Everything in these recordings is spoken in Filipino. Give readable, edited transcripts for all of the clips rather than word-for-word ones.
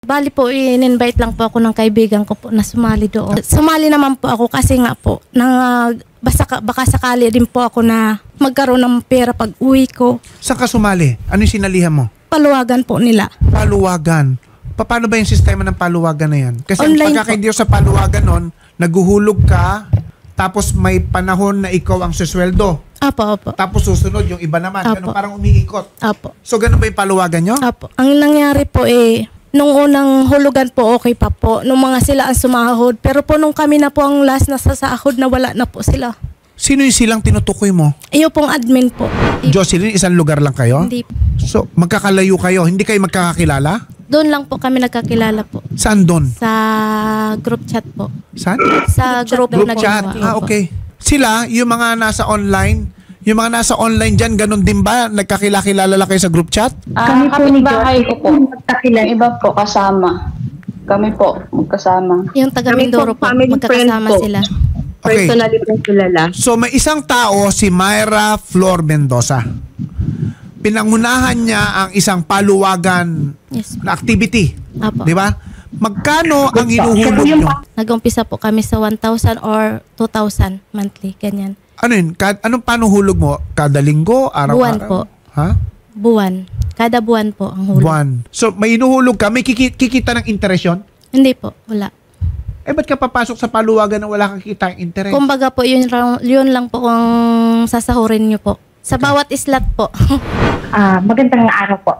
Bali po, in-invite lang po ako ng kaibigan ko po na sumali doon. Sumali naman po ako kasi nga po, baka sakali din po ako na magkaroon ng pera pag uwi ko. Saan ka sumali? Ano yung sinalihan mo? Paluwagan po nila. Paluwagan. Paano ba yung sistema ng paluwagan na yan? Kasi Online ang pagkakaindiyo sa paluwagan nun, naguhulog ka, tapos may panahon na ikaw ang susweldo. Opo. Tapos susunod yung iba naman. Apo. Ganun parang umiikot. Opo. So ganun ba yung paluwagan nyo? Opo. Ang nangyari po nung unang hulugan po okay pa po. Nung mga sila ang sumahod. Pero po nung kami na po ang last na sasahod na wala na po sila. Sino yung silang tinutukoy mo? Iyo pong admin po. Jocelyn, isang lugar lang kayo? Hindi. So magkakalayo kayo? Hindi kayo magkakakilala? Doon lang po kami nagkakilala po. Saan doon? Sa group chat po. Saan? Sa group na chat. ginawa. Okay. Sila, yung mga nasa online, dyan, ganun din ba? Nagkakilala lang kayo sa group chat? Kami po ni bahay ko po. Yung iba po kasama. Kami po magkasama. Yung taga Mindoro po, magkakasama sila. Okay. Personally po kilala. So may isang tao, si Myra Flor Mendoza. Pinangunahan niya ang isang paluwagan Yes. na activity. Apo. Di ba? Magkano ang hinuhulog nyo? Nag-umpisa po kami sa 1,000 or 2,000 monthly, ganyan. Ano yun? Anong paano hulog mo? Kada linggo? Araw-araw? Buwan po. Ha? Buwan. Kada buwan po ang hulog. Buwan. So may inuhulog ka, may kikita ng interest yun? Hindi po, wala. Ba't ka papasok sa paluwagan na wala kang kita ng interest? Kumbaga po, yun lang po ang sasahurin nyo po. Sa bawat slot po. Magandang araw po.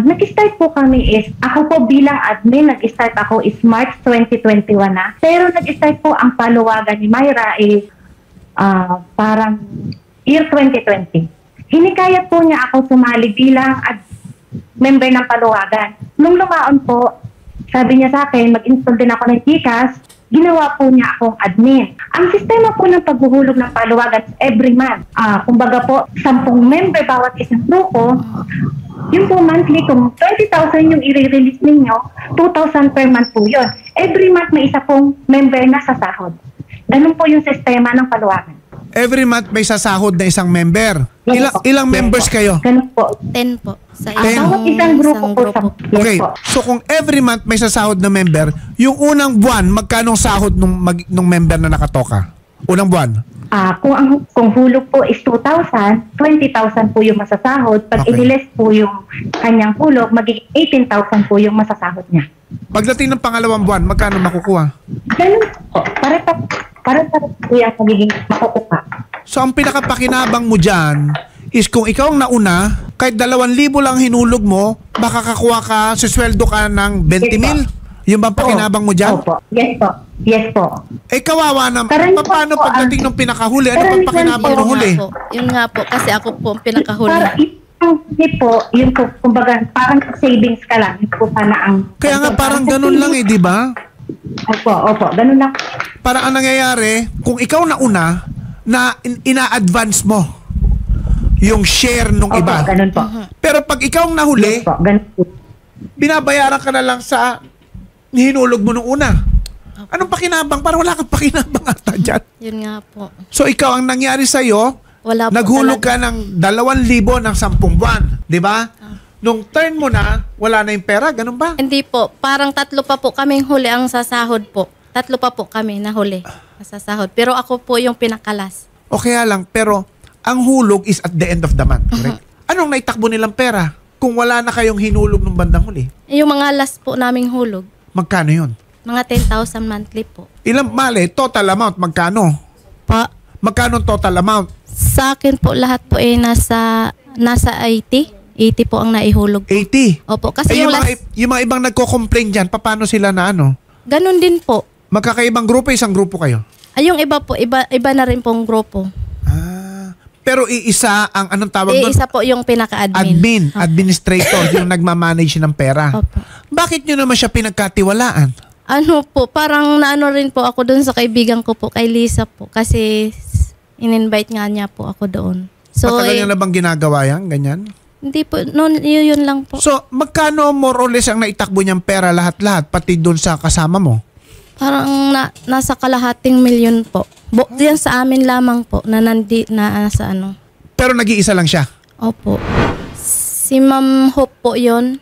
Nag-start po kami ako po bilang admin, nag-start ako March 2021 na. Pero nag-start po ang paluwagan ni Myra parang year 2020. Hinikayat po niya ako sumali bilang member ng paluwagan. Nung lumaon po, sabi niya sa akin, mag-install din ako ng GCash. Ginawa po niya akong admin. Ang sistema po ng paghuhulog ng paluwagan every month. Kumbaga po, 10 member bawat isang grupo. Yung po monthly, kung 20,000 yung i-release ninyo, 2,000 per month po yun. Every month may isa pong member na sasahod. Ganun po yung sistema ng paluwagan. Every month may sasahod na isang member. Ilang members kayo? Ganun po. 10 po. Sa Bawat isang grupo po. Yes Okay. po. So kung every month may sasahod na member, yung unang buwan, magkano sahod nung member na nakatoka? Unang buwan? Kung hulog po is 2,000, 20,000 po yung masasahod. Pag Okay. iniles po yung kanyang hulog, magiging 18,000 po yung masasahod niya. Pagdating ng pangalawang buwan, magkano makukuha? Ganun po. Para po yung magiging makukuha. So ang pinakapakinabang mo dyan is kung ikaw ang nauna, kahit 2,000 lang hinulog mo, baka kakuha ka, susweldo ka ng 20,000. Yung bang pakinabang mo dyan? Opo. Yes po. Yes po. Kawawa na. Karaniwan Paano po, pagdating ng pinakahuli? Ano karaniwan pang pakinabang po. ng huli? Yun nga po, kasi ako po ang pinakahuli. Para hindi po, yun po, kumbaga, parang savings ka lang. Yun po sana ang... Kaya nga parang ganun lang di ba? Opo, ganun lang. Parang ang nangyayari, kung ikaw nauna, na ina-advance mo yung share nung Opo, iba. ganun po. Pero pag ikaw ang nahuli, Yes po, ganun po. binabayaran ka na lang sa hinulog mo nung una. Anong pakinabang? Parang wala kang pakinabang ata dyan. Yun nga po. So ikaw, ang nangyari sa'yo, Wala po naghulog talaga. ka ng 2,000 ng 10 buwan. Di ba? Nung turn mo na, wala na yung pera. Ganun ba? Hindi po. Parang 3 pa po kaming huli ang sasahod po. 3 pa po kami na huli na sasahod. Pero ako po yung pinakalas. O kaya lang, pero ang hulog is at the end of the month. Correct? Anong naitakbo nilang pera kung wala na kayong hinulog ng bandang huli? Yung mga last po naming hulog, Magkano yun? mga 10,000 monthly po. Ilang mali? Total amount, magkano? Pa, Magkano total amount? sa akin po lahat po nasa 80. 80 po ang naihulog. 80. Opo, kasi Eh, yung last, yung mga ibang nagko-complain dyan, paano sila na ano? ganun din po. Magkakaibang grupo, isang grupo kayo? Ay, yung iba po, iba na rin pong grupo. Pero iisa ang anong tawag doon? Isa po yung pinaka-admin. Opo. Administrator, yung nagmamanage ng pera. Opo. Bakit nyo naman siya pinagkatiwalaan? Ano po, parang naano rin po ako doon sa kaibigan ko po, kay Lisa po. Kasi in-invite nga niya po ako doon. So, Matagal nyo na bang ginagawa yan? Ganyan? hindi po, yun lang po. So, magkano more or less ang naitakbo niyang pera lahat-lahat, pati doon sa kasama mo? Parang nasa kalahating milyon po. Diyan sa amin lamang po, na sa ano. Pero nag-iisa lang siya. Opo. Si Ma'am Hope po yun.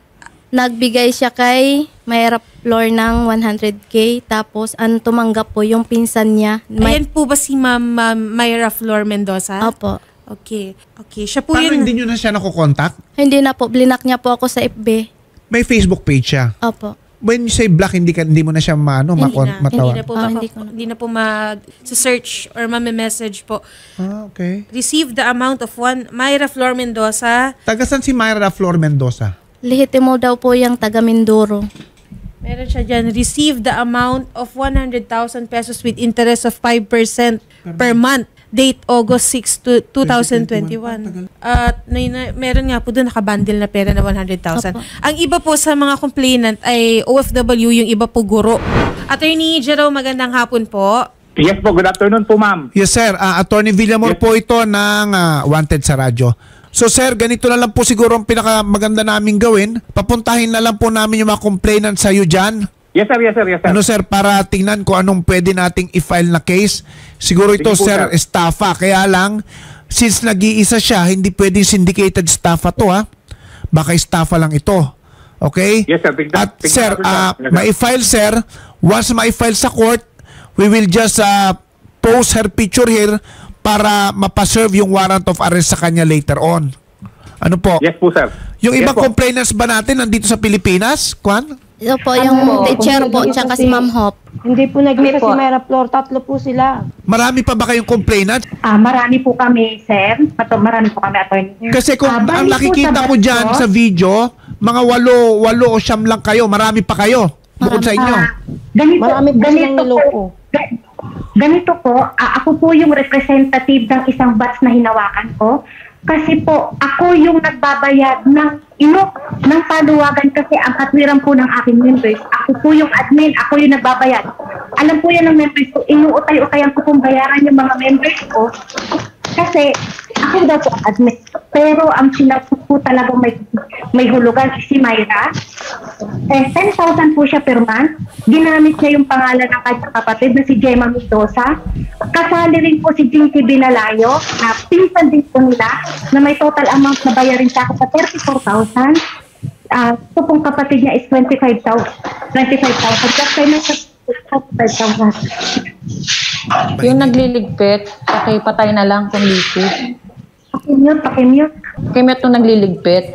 Nagbigay siya kay Mayra Flor ng 100K. Tapos, tumanggap po yung pinsan niya. Ayan po ba si Ma'am Mayra Flor Mendoza? Opo. Okay. Okay. Siya po Paano yun. hindi nyo na siya nakukontakt? Hindi na po. Blinak niya po ako sa FB. May Facebook page siya. Opo. When you say black, hindi mo na siya matawa. Hindi na po ma-search or ma-message po. Ah, okay. Receive the amount of Mayra Flor Mendoza. Tagasan si Mayra Flor Mendoza? Lihitimo daw po yung taga Mindoro. Meron siya dyan. Receive the amount of 100,000 pesos with interest of 5% per month. Date August 6 to 2021. At meron nga po doon nakabundle na pera na 100,000. Opo. Ang iba po sa mga complainant ay OFW, yung iba po guro. Attorney Jerome, magandang hapon po. Yes po, good afternoon po ma'am. Yes sir, Attorney Villamor po ito ng Wanted sa radyo. So sir, ganito na lang po siguro ang pinakamaganda naming gawin. Papuntahin na lang po namin yung mga complainant sa iyo dyan. Yes sir, yes sir, yes sir. Ano sir, para tingnan ko anong pwede nating i-file na case. Siguro ito Sige po, sir, sir. estafa. Kaya lang, since nag-iisa siya, hindi pwedeng syndicated estafa to ha. Baka estafa lang ito. Okay? Yes sir, tignan. At sir, ma-file sir, once ma-file sa court, we will just post her picture here para mapaserve yung warrant of arrest sa kanya later on. Ano po? Yes po sir. Yung Yes ibang po. complainants ba natin nandito sa Pilipinas? Kwan? Ito po yung teacher po, tsaka si Ma'am Hop. Hindi po nag-isa si Mayra Flor, 3 po sila. Marami pa ba kayong complainant? Marami po kami, sir. Marami po kami, attorney. Kasi kung ang bali po nakikita sa ko dyan Batso, sa video, mga 8 o 9 lang kayo. Marami pa kayo. Bukod sa inyo. Marami po silang niloko. Ganito po, ako po yung representative ng isang batch na hinawakan ko. Kasi po, ako yung nagbabayad ng paluwagan kasi ang katwiran po ng aking members. Ako po yung admin, ako yung nagbabayad. Alam po yan ng members ko, inuutay-utayan ko pong bayaran yung mga members ko. Kasi ako daw po admin. Pero ang sinapos po talaga may hulugan si Mayra. 10,000 po siya per month. Ginamit niya yung pangalan ng kanyang kapatid na si Gemma Mendoza. Kasali rin po si Jinky Binalayo na pinsan din po nila na may total amount na bayarin sa akin sa 34,000. So pong kapatid niya is 25,000. 25,000. Kasi may 25,000. Yung nagliligpit, pakipatay na lang kung liquid. Pakimute. Kaya itong nagliligpit.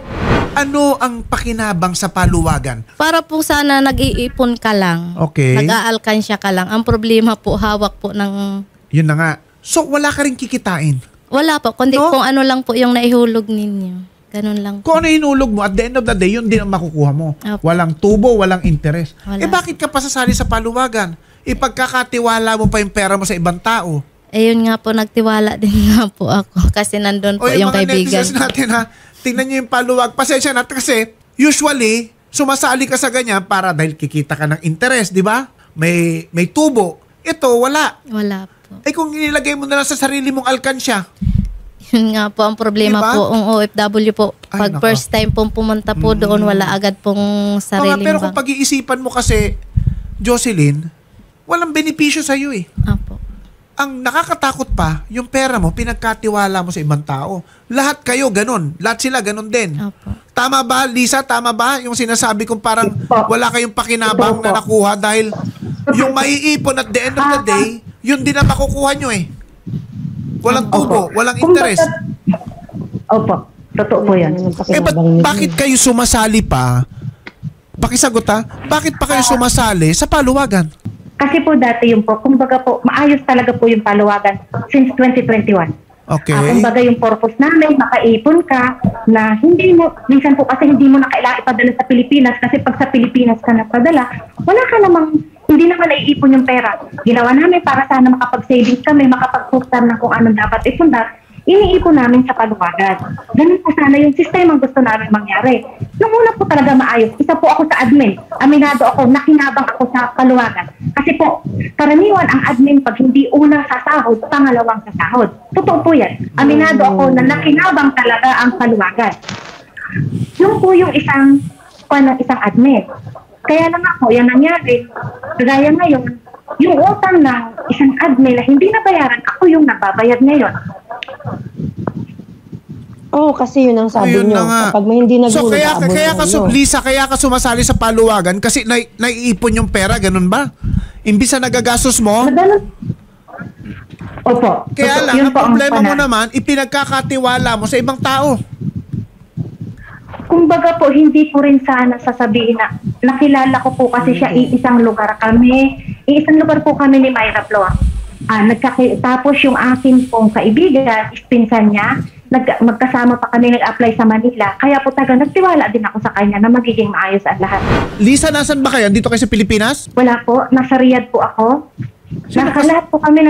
Ano ang pakinabang sa paluwagan? Para po sana nag-iipon ka lang. Okay. Nag-aalkansya ka lang. Ang problema po, hawak po ng... Yun na nga. So, wala ka rin kikitain. Wala po, kundi No? kung ano lang po yung naihulog ninyo. Ganun lang po. Kung ano hinulog mo, at the end of the day, yun din ang makukuha mo. Opo. Walang tubo, walang interest. Wala. Bakit ka pa sasali sa paluwagan? Ipagkakatiwala mo pa yung pera mo sa ibang tao. Ayun nga po, nagtiwala din nga po ako. Kasi nandun po O yung mga kaibigan. netizens natin ha, tingnan nyo yung paluwag. Pasensya natin kasi usually, sumasali ka sa ganyan para dahil kikita ka ng interest, di ba? May tubo. Ito, wala. Wala po. Kung inilagay mo na lang sa sarili mong alkansya, Yun nga po ang problema Diba? po. Ang OFW po, Ay, pag nako. first time pong pumunta po doon, wala agad pong sariling pero kung bank. pag-iisipan mo kasi, Jocelyn, walang benepisyo sa iyo eh. Apo. Ang nakakatakot pa, yung pera mo, pinagkatiwala mo sa ibang tao. Lahat kayo ganun. Lahat sila ganun din. Apo. Tama ba, Lisa? Tama ba? Yung sinasabi kong parang wala kayong pakinabang na nakuha dahil yung maiipon at the end of the day, yun din ang makukuha nyo eh. Walang tubo, walang interest. Opo, totoo po yan. Bakit kayo sumasali pa? Pakisagot ha? Bakit pa kayo sumasali sa paluwagan? Kasi po dati yung po, kumbaga po, maayos talaga po yung paluwagan since 2021. Okay. Kumbaga yung purpose namin, makaipon ka na hindi mo, minsan po kasi hindi mo na kailangan ipadala sa Pilipinas kasi pag sa Pilipinas ka napadala, wala ka namang, hindi naman naiipon yung pera. Ginawa namin para sana makapag-savings kami, makapag-postar na kung anong dapat ipundar, iniipon namin sa paluwagan. Ganun po sana yung sistema ang gusto namin mangyari. Nung una po talaga maayos, isa po ako sa admin. Aminado ako, nakinabang ako sa paluwagan. Kasi po, karaniwan ang admin pag hindi unang sasahod, pangalawang sasahod. Totoo po yan. Aminado ako na nakinabang talaga ang paluwagan. Yung po yung isang admin. Kaya lang ako, yan nangyari. Kagaya ngayon, yung utang ng isang admin na hindi nabayaran, ako yung nababayad ngayon. Oo, kasi yun ang sabi Ayun nyo. na nga. Kapag may hindi So naghulog, Lisa, kaya ka sumasali sa paluwagan kasi naiipon yung pera, ganun ba? Imbis na nagagastos mo, Madalas. Opo. kaya lang, Yun ang po problema mo pana- naman, ipinagkakatiwala mo sa ibang tao. Kumbaga po, hindi ko rin sana sasabihin na nakilala ko po kasi siya iisang lugar kami. Iisang lugar po kami ni Myra Flor. Tapos yung akin pong kaibigan, pinsan niya, magkasama pa kami nag-apply sa Manila. Kaya po nagtiwala din ako sa kanya na magiging maayos ang lahat. Lisa, nasan ba kayo? Dito kayo sa Pilipinas? Wala po, nasa Riyadh po ako. Lahat po kami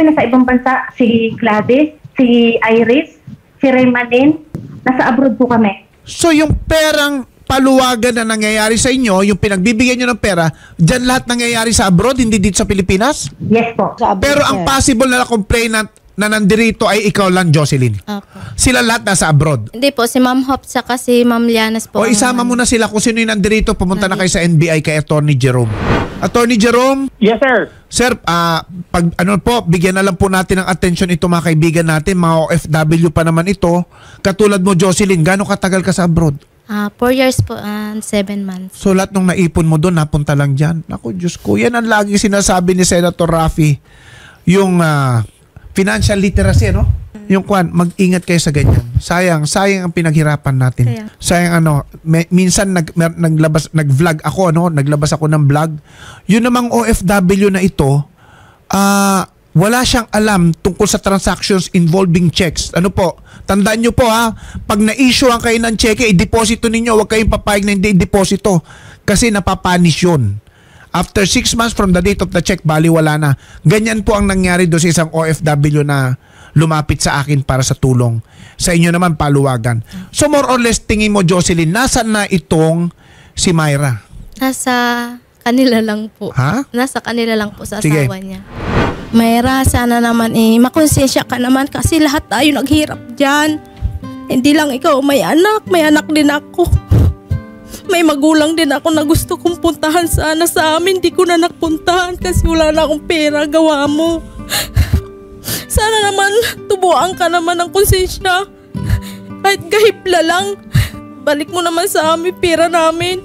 nasa ibang bansa. Si Gladys, si Iris, si Raymanin, nasa abroad po kami. So yung perang paluwagan na nangyayari sa inyo, yung pinagbibigyan nyo ng pera, dyan lahat nangyayari sa abroad, hindi dito sa Pilipinas? Yes po. Sa abroad, Pero ang sir. possible na complainant na nandirito ay ikaw lang, Jocelyn. Opo. Sila lahat nasa abroad. Hindi po, si Ma'am Hop saka si Ma'am Lianas po. O isama mo na sila kung sino yung nandirito, pumunta na kayo sa NBI kay Attorney Jerome. Attorney Jerome, Yes, sir. sir, bigyan na lang po natin ng attention ito mga kaibigan natin, mga OFW pa naman ito. Katulad mo, Jocelyn, gaano katagal ka sa abroad? 4 years po and 7 months. So lahat nung naipon mo doon, napunta lang dyan. Naku, Diyos ko, yan ang lagi sinasabi ni Senator Raffy. Yung financial literacy, no? Yung mag-ingat kayo sa ganyan. Sayang ang pinaghirapan natin. Kaya. Sayang minsan nag-vlog ako, no? Naglabas ako ng vlog. Yun namang OFW na ito, wala siyang alam tungkol sa transactions involving checks. Ano po? Tandaan nyo po pag na-issue ang kayo ng cheque, i-deposito ninyo, huwag kayong papayag na hindi i-deposito kasi napapanish yun. After 6 months from the date of the check, baliwala na. Ganyan po ang nangyari doon sa isang OFW na lumapit sa akin para sa tulong. Sa inyo naman, paluwagan. So more or less, tingin mo, Jocelyn, nasaan na itong si Myra? Nasa kanila lang po. Ha? Nasa kanila lang po sa Sige. asawa niya. Mayra, sana naman makonsensya ka naman kasi lahat tayo naghirap dyan. Hindi lang ikaw may anak din ako. May magulang din ako na gusto kong puntahan sana sa amin. Di ko na napuntahan kasi wala na akong pera. Gawa mo. Sana naman tubuan ka naman ng konsensya. Kahit gahipla lang. Balik mo naman sa amin pera namin.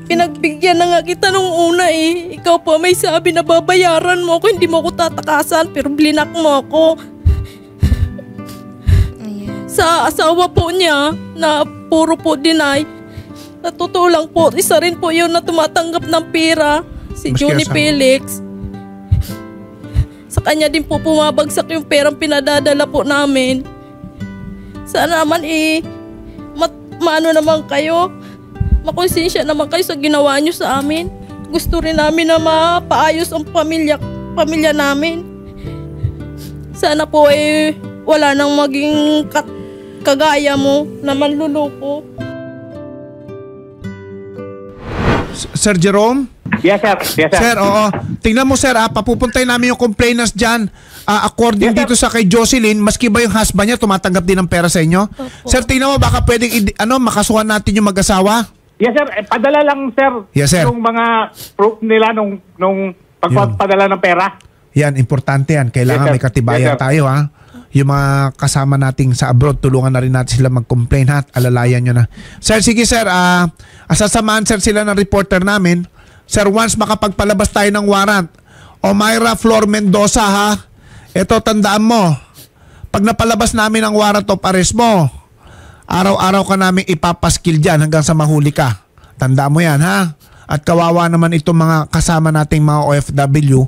Pinagbigyan na nga kita nung una Ikaw pa may sabi na babayaran mo ako. Hindi mo ako tatakasan pero blinak mo ako. Sa asawa po niya na puro po deny. Sa totoo lang po, isa rin po yun na tumatanggap ng pera. Si Maski Johnny asawa. Felix. Sa kanya din po pumabagsak yung perang pinadadala po namin. Sana naman maano naman kayo. Makonsensya naman kayo sa ginawa nyo sa amin. Gusto rin namin na mapaayos ang pamilya namin. Sana po wala nang maging kagaya mo na manluloko. Sir Jerome? Yes, sir. Yes, sir. Sir, oo. Tingnan mo, sir, papupuntay namin yung complainants dyan. According Yes, sir. dito sa kay Jocelyn, maski ba yung husband niya tumatanggap din ng pera sa inyo? Opo. Sir, tingnan mo, baka pwedeng makasuhan natin yung mag-asawa. Yes, sir. Padala lang, sir. Yes, sir. Yung mga proof nila nung pagpapadala ng pera. Yan, importante yan. Kailangan Yes, sir. may katibayan Yes, sir. tayo, ha? Yung mga kasama nating sa abroad, tulungan na rin natin sila mag-complain, ha? Alalayan nyo na. Sir, sige, sir. Asasamahan, sir, sila ng reporter namin. Sir, once makapagpalabas tayo ng warrant, Myra Flor Mendoza, ha? Ito, tandaan mo. Pag napalabas namin ang warrant of arrest mo, araw-araw ka namin ipapaskil dyan hanggang sa mahuli ka. Tandaan mo yan, ha? At kawawa naman itong mga kasama nating mga OFW.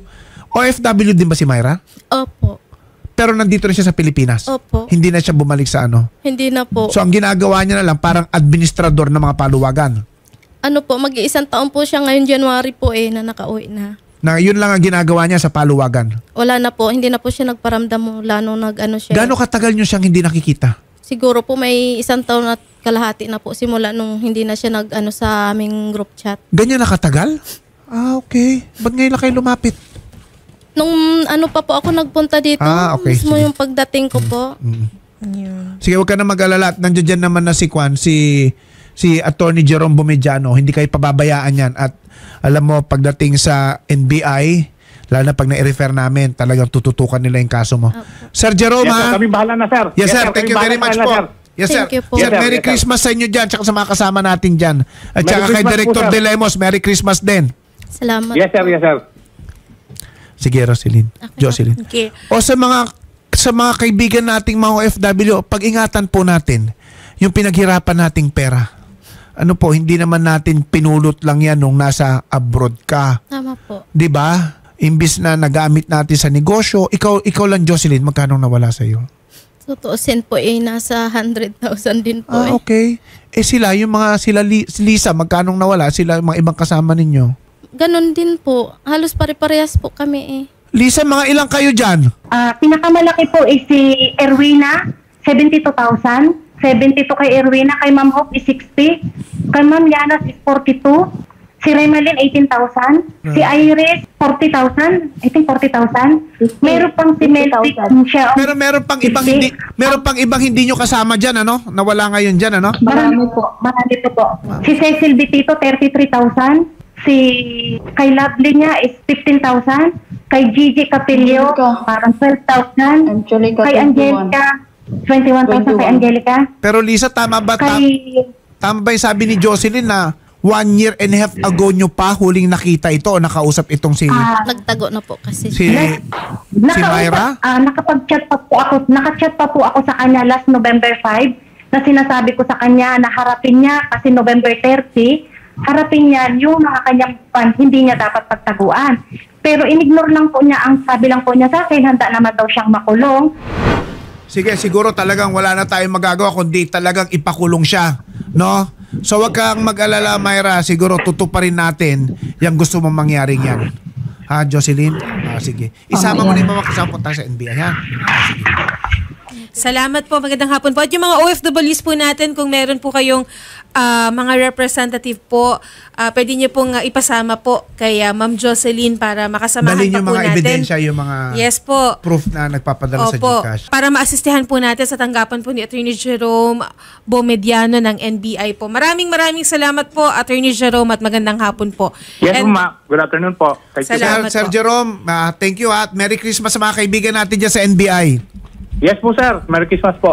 OFW din ba si Myra? Opo. Pero nandito na siya sa Pilipinas. Opo. Hindi na siya bumalik sa ano. Hindi na po. So ang ginagawa niya na lang parang administrador ng mga paluwagan. Ano po, mag-iisang taon po siya ngayon January po na nakauwi na. Na yun lang ang ginagawa niya sa paluwagan. Wala na po, hindi na po siya nagparamdam mula nung siya. Gaano katagal niyo siyang hindi nakikita? Siguro po may 1 taon at kalahati na po simula nung hindi na siya sa aming group chat. Ganyan na katagal? Okay. Ba't ngayon lang kayo lumapit? Nung pa po ako nagpunta dito, Okay. mismo Sige. yung pagdating ko po. Sige, huwag ka na mag-alala. Nandiyan dyan naman na si Attorney Jerome Bumediano. Hindi kayo pababayaan yan. At alam mo, pagdating sa NBI, Lalo na pag na-refer namin, talagang tututukan nila yung kaso mo. Sir Jerome, Yes, sir. Kami bahala na, sir. Yes, sir. Thank Kami you very bahala much na, po. sir. Yes, sir. Thank you po. Sir, Yes, sir. Merry Yes, sir. Christmas sa inyo dyan, tsaka sa mga kasama natin dyan. At Merry tsaka kay Christmas po, Director sir. De Lemos, Merry Christmas din. Salamat. Yes, sir. Yes, sir. Sige, Roselyn. Okay. Jocelyn. Okay. O sa mga kaibigan nating mga OFW, pag-ingatan po natin yung pinaghirapan nating pera. Ano po, hindi naman natin pinulot lang yan nung nasa abroad ka. Tama po. 'Di ba? Imbis na nagamit natin sa negosyo, ikaw lang Jocelyn, magkano nawala sa iyo? Tutuusin po nasa 100,000 din po Okay. Sila Lisa, magkano nawala? Sila yung mga ibang kasama ninyo? Ganon din po. Halos pare-parehas po kami Lisa, mga ilang kayo dyan? Pinakamalaki po is si Erwina, 72,000. 72 kay Erwina, kay Ma'am Hope is 60, kay Ma'am Yanas is 42, si Remalyn 18,000, si Iris 40,000, I think 40,000. Meron pang si Melty, siya Pero meron pang ibang hindi nyo kasama diyan, ano? Nawala ngayon diyan, ano? marami po. Si Cecil Bitito 33,000, si kay Lovely niya is 15,000, kay Gigi Capilio parang 12,000, Angelica, kay 21. Angelica 21,000 kay Angelica. Pero Lisa, tama ba yung sabi ni Jocelyn na 1 year and a half ago nyo pa huling nakita ito o nakausap itong si Nagtago na po kasi. si Myra? Nakapag-chat pa po ako, nakachat pa po ako sa kanya last November 5 na sinasabi ko sa kanya na harapin niya kasi November 30, harapin niya yung mga kanyang hindi niya dapat pagtaguan. Pero inignore lang po niya, ang sabi lang po niya sa akin, handa naman daw siyang makulong. Sige, siguro talagang wala na tayong magagawa kundi talagang ipakulong siya, no? So wag kang mag-alala, Myra, siguro tutuparin natin yung gusto mong mangyaring yan. Ha, Jocelyn? Sige. Isama mo na yung mga kasama punta sa NBI, ha? Sige. Salamat po. Magandang hapon po. At yung mga OFWs po natin, kung meron po kayong mga representative po, pwede niyo pong ipasama po kay Ma'am Jocelyn para makasamahan Dalhin pa yung po mga natin. ebidensya, yung mga Yes po. proof na nagpapadala sa Opo. GCash. Para maasistihan po natin sa tanggapan po ni Attorney Jerome Bomediano ng NBI po. Maraming salamat po, Attorney Jerome, at magandang hapon po. Yes, And- ma. Good afternoon po. Thank you. Salamat Sir po. Jerome, thank you at Merry Christmas sa mga kaibigan natin dyan sa NBI. Yes po, sir. Merry Christmas po.